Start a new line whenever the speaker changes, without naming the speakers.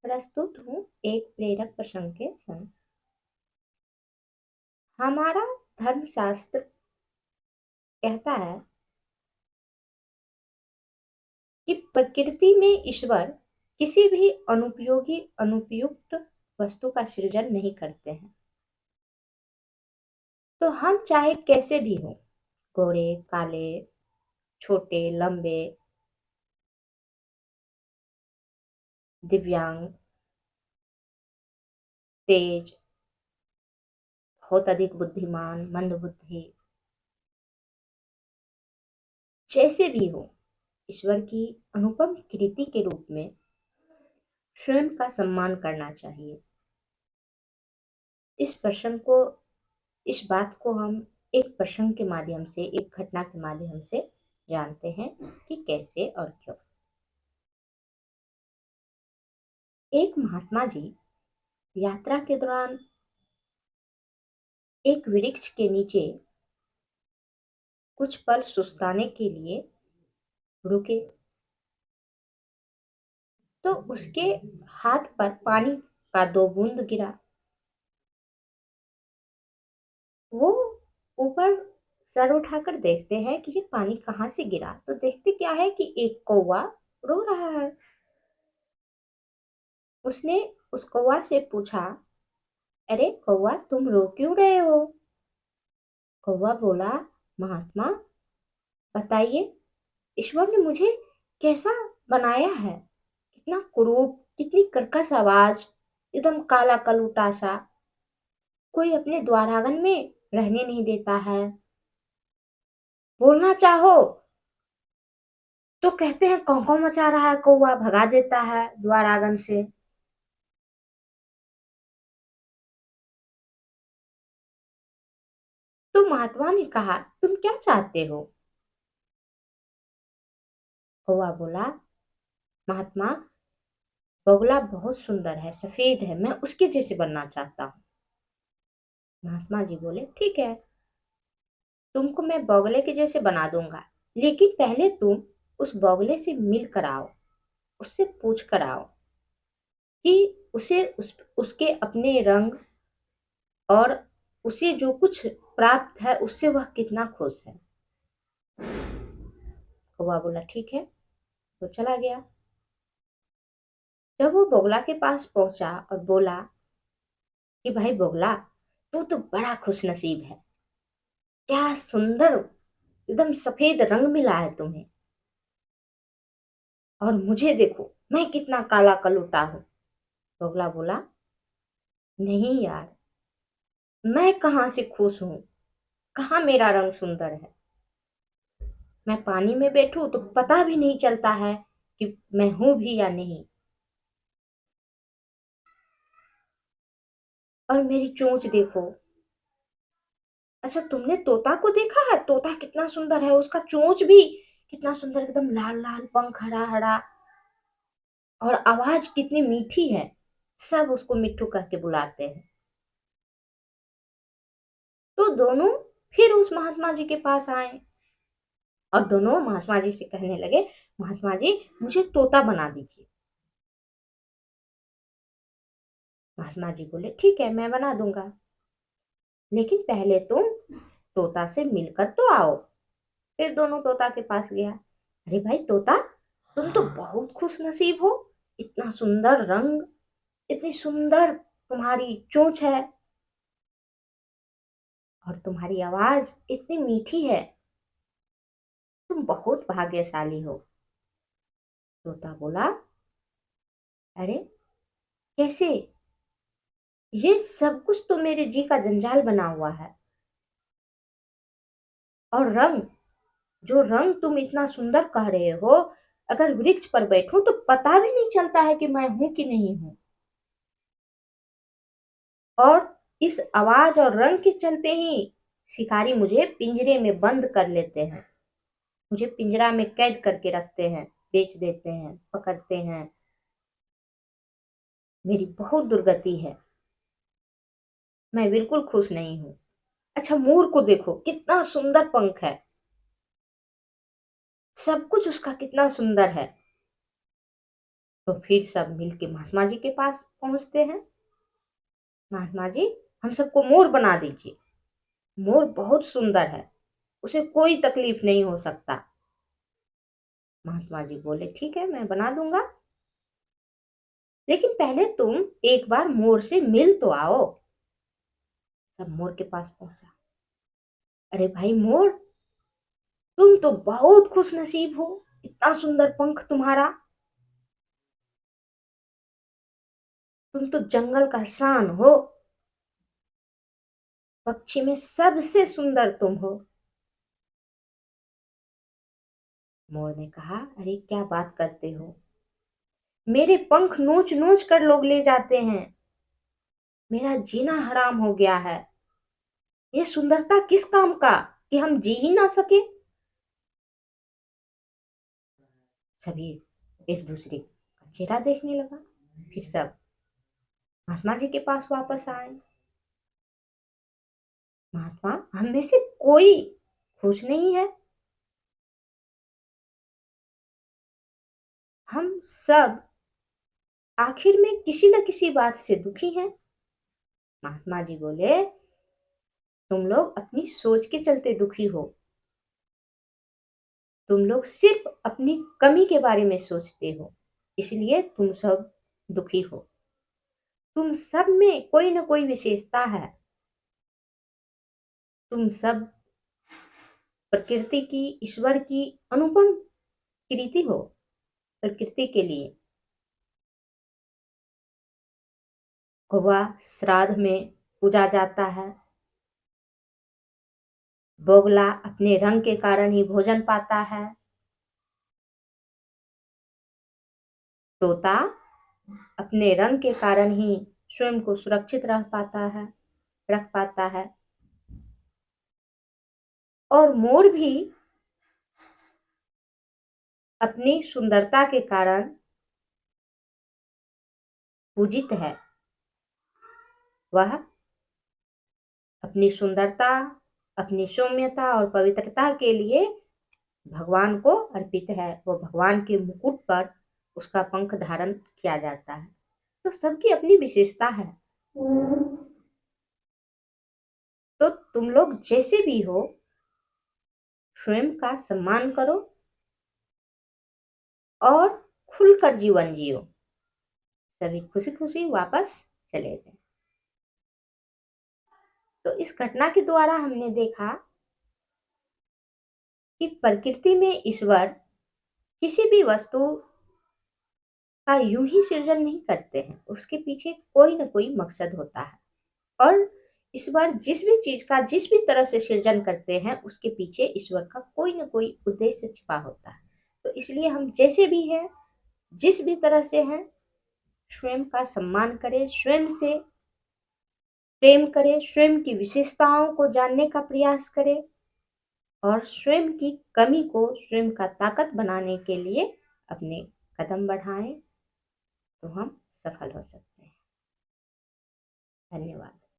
प्रस्तुत हूँ एक प्रेरक प्रसंग के संग। हमारा धर्मशास्त्र कहता है कि प्रकृति में ईश्वर किसी भी अनुपयोगी अनुपयुक्त वस्तु का सृजन नहीं करते हैं। तो हम चाहे कैसे भी हों, गोरे काले, छोटे लंबे, दिव्यांग, तेज, बहुत अधिक बुद्धिमान, मंदबुद्धि, जैसे भी हो, ईश्वर की अनुपम कृति के रूप में स्वयं का सम्मान करना चाहिए। इस प्रसंग को इस बात को हम एक प्रसंग के माध्यम से, एक घटना के माध्यम से जानते हैं कि कैसे और क्यों। एक महात्मा जी यात्रा के दौरान एक वृक्ष के नीचे कुछ पल सुस्ताने के लिए रुके, तो उसके हाथ पर पानी का दो बूंद गिरा। वो ऊपर सर उठाकर देखते हैं कि ये पानी कहाँ से गिरा, तो देखते क्या है कि एक कौवा रो रहा है। उसने उस कौवा से पूछा, अरे कौवा, तुम रो क्यों रहे हो? कौवा बोला, महात्मा बताइए, ईश्वर ने मुझे कैसा बनाया है, कितना कुरूप, कितनी कर्कश आवाज, एकदम काला कलूटा सा, कोई अपने द्वारांगन में रहने नहीं देता है। बोलना चाहो तो कहते हैं कौं कौं मचा रहा है, कौवा भगा देता है द्वारांगन से। तो महात्मा ने कहा, तुम क्या चाहते हो? कौवा बोला, महात्मा, बगुला बहुत सुंदर है, सफेद है, मैं उसके जैसे बनना चाहता हूँ। महात्मा जी बोले, ठीक है, तुमको मैं बगुले के जैसे बना दूंगा, लेकिन पहले तुम उस बगुले से मिल कर आओ, उससे पूछ कर आओ कि उसके अपने रंग और उसे जो कुछ प्राप्त है उससे वह कितना खुश है। कौवा बोला, ठीक है, तो चला गया। जब वो बगुला के पास पहुंचा और बोला कि भाई बगुला, तू तो बड़ा खुश नसीब है, क्या सुंदर एकदम सफेद रंग मिला है तुम्हें, और मुझे देखो, मैं कितना काला कलूटा हूँ। बगुला बोला, नहीं यार, मैं कहाँ से खुश हूँ, कहाँ मेरा रंग सुंदर है, मैं पानी में बैठूं तो पता भी नहीं चलता है कि मैं हूं भी या नहीं, और मेरी चोंच देखो। अच्छा, तुमने तोता को देखा है? तोता कितना सुंदर है, उसका चोंच भी कितना सुंदर, एकदम लाल लाल पंख, हरा हरा, और आवाज कितनी मीठी है। सब उसको मिट्ठू कह के बुलाते हैं। तो दोनों फिर उस महात्मा जी के पास आए और दोनों महात्मा जी से कहने लगे, महात्मा जी, मुझे तोता बना दीजिए। महात्मा जी बोले, ठीक है, मैं बना दूंगा, लेकिन पहले तुम तोता से मिलकर तो आओ। फिर दोनों तोता के पास गया। अरे भाई तोता, तुम तो बहुत खुश नसीब हो, इतना सुंदर रंग, इतनी सुंदर तुम्हारी चोंच है, और तुम्हारी आवाज इतनी मीठी है, तुम बहुत भाग्यशाली हो। तोता बोला, अरे कैसे? ये सब कुछ तो मेरे जी का जंजाल बना हुआ है, और रंग, जो रंग तुम इतना सुंदर कह रहे हो, अगर वृक्ष पर बैठूं तो पता भी नहीं चलता है कि मैं हूं कि नहीं हूं, और इस आवाज और रंग के चलते ही शिकारी मुझे पिंजरे में बंद कर लेते हैं, मुझे पिंजरा में कैद करके रखते हैं, बेच देते हैं, पकड़ते हैं, मेरी बहुत दुर्गति है, मैं बिल्कुल खुश नहीं हूँ। अच्छा, मोर को देखो, कितना सुंदर पंख है, सब कुछ उसका कितना सुंदर है, तो फिर सब मिलके महात्मा जी के पास पहुंचते हैं। महात्मा जी, हम सबको मोर बना दीजिए। मोर बहुत सुंदर है, उसे कोई तकलीफ नहीं हो सकता। महात्मा जी बोले ठीक है, मैं बना दूंगा, लेकिन पहले तुम एक बार मोर से मिल तो आओ। सब मोर के पास पहुंचा। अरे भाई मोर, तुम तो बहुत खुश नसीब हो, इतना सुंदर पंख तुम्हारा, तुम तो जंगल का शान हो, पक्षी में सबसे सुंदर तुम हो। मोर ने कहा, अरे क्या बात करते हो, मेरे पंख नोच नोच कर लोग ले जाते हैं, मेरा जीना हराम हो गया है। ये सुंदरता किस काम का कि हम जी ही ना सके। सभी एक दूसरे का चेहरा देखने लगा। फिर सब महात्मा जी के पास वापस आए। महात्मा, हम में से कोई खुश नहीं है, हम सब आखिर में किसी न किसी बात से दुखी हैं। महात्मा जी बोले, तुम लोग अपनी सोच के चलते दुखी हो, तुम लोग सिर्फ अपनी कमी के बारे में सोचते हो, इसलिए तुम सब दुखी हो। तुम सब में कोई न कोई विशेषता है, तुम सब प्रकृति की, ईश्वर की अनुपम कृति हो। प्रकृति के लिए कौवा श्राद्ध में पूजा जाता है, बोगला अपने रंग के कारण ही भोजन पाता है, तोता अपने रंग के कारण ही स्वयं को सुरक्षित रख पाता है, और मोर भी अपनी सुंदरता के कारण पूजित है। वह अपनी सुंदरता, अपनी सौम्यता और पवित्रता के लिए भगवान को अर्पित है। वो भगवान के मुकुट पर उसका पंख धारण किया जाता है। तो सबकी अपनी विशेषता है। तो तुम लोग जैसे भी हो, स्वयं का सम्मान करो और खुलकर जीवन जियो। सभी खुशी खुशी वापस चले गए। तो इस घटना के द्वारा हमने देखा कि प्रकृति में ईश्वर किसी भी वस्तु का यूं ही सृजन नहीं करते हैं, उसके पीछे कोई न कोई मकसद होता है। और ईश्वर जिस भी चीज का जिस भी तरह से सृजन करते हैं, उसके पीछे ईश्वर का कोई न कोई उद्देश्य छिपा होता है। तो इसलिए हम जैसे भी हैं, जिस भी तरह से हैं, स्वयं का सम्मान करें, स्वयं से प्रेम करें, स्वयं की विशेषताओं को जानने का प्रयास करें, और स्वयं की कमी को स्वयं का ताकत बनाने के लिए अपने कदम बढ़ाएं, तो हम सफल हो सकते हैं। धन्यवाद।